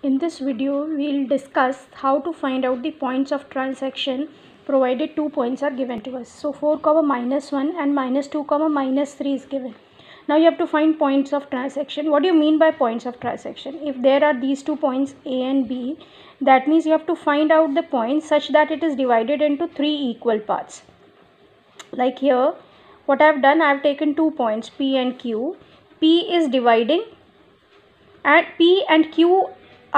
In this video, we will discuss how to find out the points of transaction provided 2 points are given to us. So 4, -1 and -2, -3 is given. Now you have to find points of transaction. What do you mean by points of transaction? If there are these 2 points A and B, that means you have to find out the points such that it is divided into 3 equal parts. Like here, what I have done, I have taken 2 points P and Q. P is dividing, and P and Q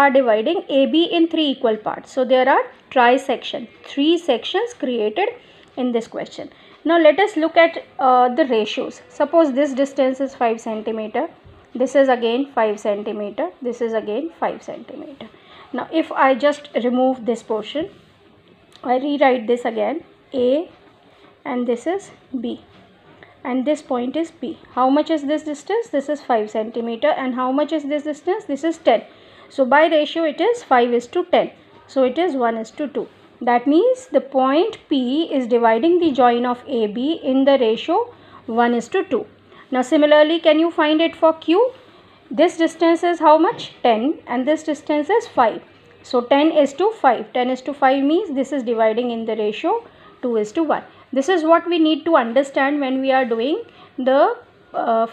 are dividing AB in 3 equal parts. So there are trisection, 3 sections created in this question. Now let us look at the ratios. Suppose this distance is 5 centimeter. This is again 5 centimeter. This is again 5 centimeter. Now if I just remove this portion, I rewrite this again, A, and this is B, and this point is P. How much is this distance? This is 5 centimeter. And how much is this distance? This is 10. So by ratio it is 5:10. So it is 1:2. That means the point P is dividing the join of AB in the ratio 1:2. Now similarly, can you find it for Q? This distance is how much? 10, and this distance is 5. So 10:5. 10:5 means this is dividing in the ratio 2:1. This is what we need to understand when we are doing the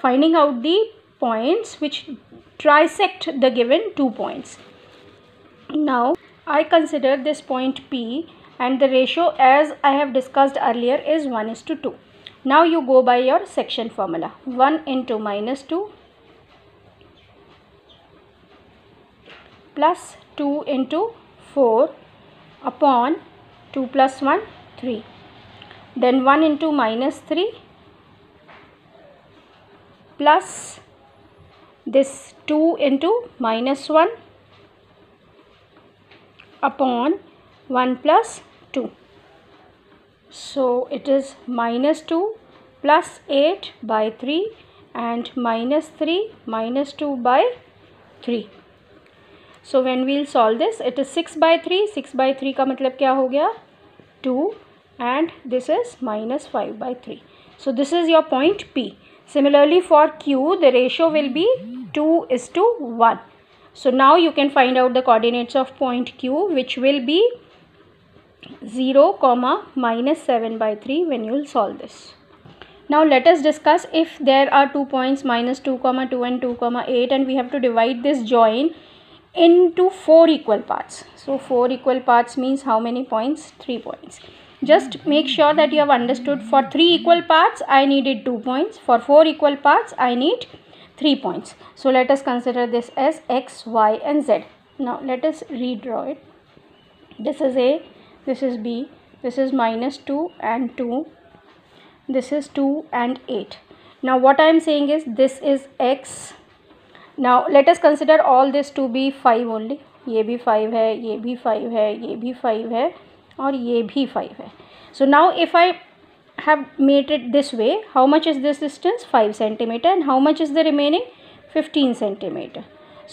finding out the points which trisect the given 2 points. Now I consider this point P, and the ratio, as I have discussed earlier, is 1:2. Now you go by your section formula. 1 into -2 plus 2 into 4 upon 2 plus 1, 3. Then 1 into -3 plus this 2 into -1 upon 1 plus 2. So it is -2 plus 8 by 3 and -3 minus 2 by 3. So when we will solve this, it is 6 by 3. 6 by 3 का मतलब क्या हो गया? 2, and this is -5 by 3. So this is your point P. Similarly for Q, the ratio will be 2:1. So now you can find out the coordinates of point Q, which will be 0, -7 by 3 when you will solve this. Now let us discuss if there are 2 points -2, 2 and 2, 8, and we have to divide this join into 4 equal parts. So 4 equal parts means how many points? 3 points. Just make sure that you have understood, for 3 equal parts I needed 2 points. For 4 equal parts I need 3 points. So let us consider this as X, Y and Z. Now let us redraw it. This is A, this is B, this is -2 and 2, this is 2 and 8. Now what I am saying is this is X. Now let us consider all this to be 5 only. ये भी 5 है, ये भी 5 है, ये भी 5 है और ये भी 5 है. So now if I have made it this way, how much is this distance? 5 centimeter. And how much is the remaining? 15 centimeter.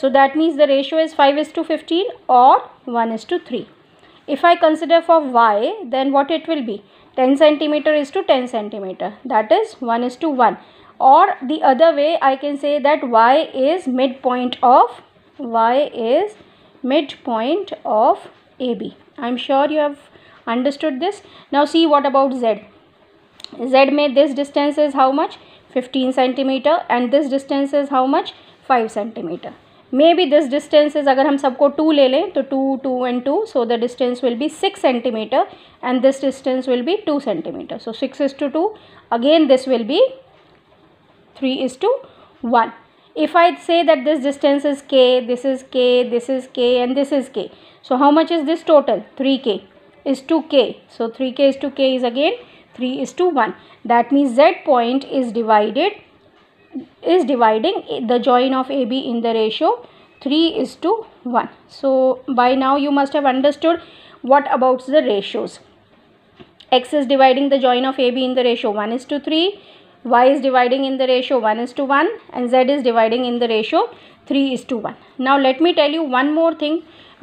So that means the ratio is 5:15 or 1:3. If I consider for Y, then what it will be? 10 centimeter is to 10 centimeter. That is 1:1. Or the other way, I can say that Y is midpoint of AB. I am sure you have understood this. Now see what about Z. Z में this distance is how much? 15 centimeter, and this distance is how much? 5 centimeter. Maybe this distance is, अगर हम सबको 2 ले लें तो 2, 2 and 2, so the distance will be 6 centimeter, and this distance will be 2 centimeter. So 6:2. Again this will be 3:1. If I say that this distance is K, this is K, this is K, and this is K. So how much is this total? 3K is to K. So 3K is to K is again 3:1. That means Z point is dividing the join of AB in the ratio 3:1. So by now you must have understood what about the ratios. X is dividing the join of AB in the ratio 1:3. Y is dividing in the ratio 1:1, and Z is dividing in the ratio 3:1. Now let me tell you one more thing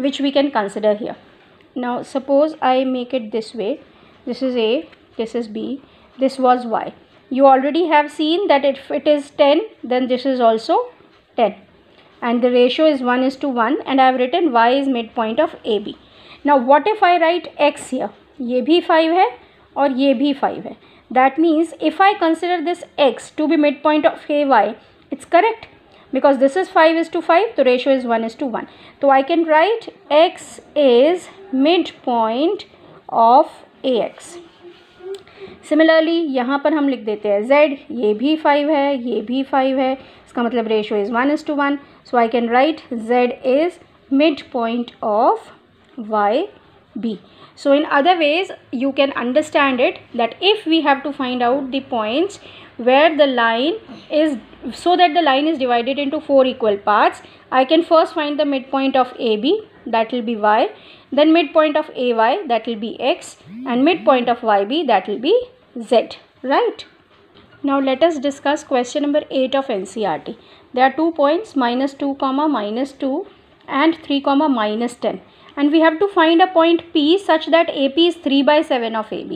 which we can consider here. Now suppose I make it this way. This is A, this is B, this was Y. You already have seen that if it is 10, then this is also 10. and the ratio is 1:1, and I have written y is midpoint of AB. Now what if I write x here? ये भी 5 है और ये भी 5 है. That means if I consider this x to be midpoint of AY, it's correct because this is 5:5, the ratio is 1:1. So I can write x is midpoint of AX. Similarly यहाँ पर हम लिख देते हैं z, ये भी 5 है, ये भी 5 है, इसका मतलब ratio is 1:1. So I can write z is midpoint of YB. So in other ways you can understand it that if we have to find out the points where the line is, so that the line is divided into 4 equal parts, I can first find the midpoint of AB, that will be y, then midpoint of AY, that will be x, and midpoint of YB, that will be z, right? Now let us discuss question number 8 of NCERT. There are 2 points, -2, -2 and 3, -10, and we have to find a point P such that AP is 3/7 of AB.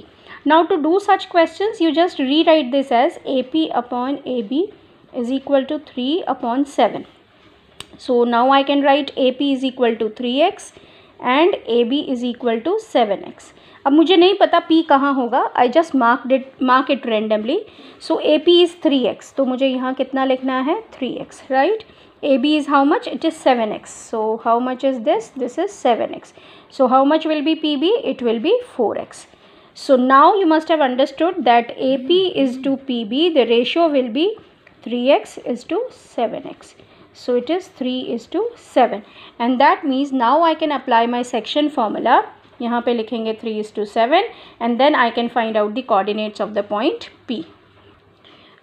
Now to do such questions, you just rewrite this as AP upon AB is equal to 3/7. So now I can write AP is equal to 3x and AB is equal to 7x. अब मुझे नहीं पता P कहाँ होगा, I just mark it randomly. So AP is 3x, तो मुझे यहाँ कितना लिखना है 3x, right? AB is how much? It is 7x. So how much is this? This is 7x. So how much will be PB? It will be 4x. So now you must have understood that AP is to PB, the ratio will be 3x is to 7x. So it is 3:7, and that means now I can apply my section formula. यहाँ पे लिखेंगे 3:7, and then I can find out the coordinates of the point P.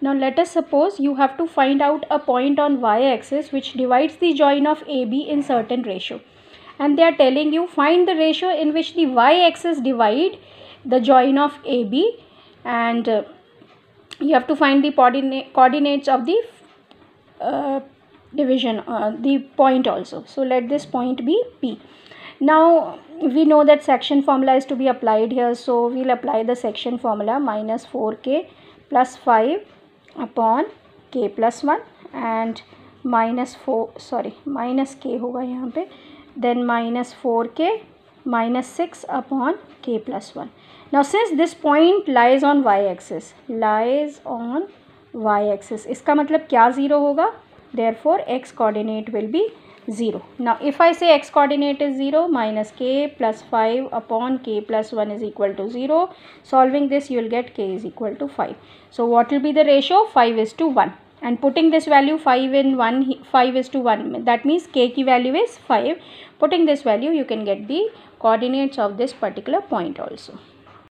Now let us suppose you have to find out a point on y-axis which divides the join of AB in certain ratio, and they are telling you find the ratio in which the y-axis divide the join of AB, and you have to find the coordinates of the division, the point also. So let this point be P. Now we know that section formula is to be applied here, so we'll apply the section formula -4k plus 5 upon k plus 1 and minus k होगा यहाँ पे, then -4k minus 6 upon k plus 1. Now since this point lies on y-axis, इसका मतलब क्या 0 होगा? Therefore x coordinate will be 0. Now if I say x coordinate is 0, minus k plus 5 upon k plus 1 is equal to 0. Solving this you will get k is equal to 5. So what will be the ratio? 5:1, and putting this value 5:1, that means k की value is 5. Putting this value you can get the coordinates of this particular point also.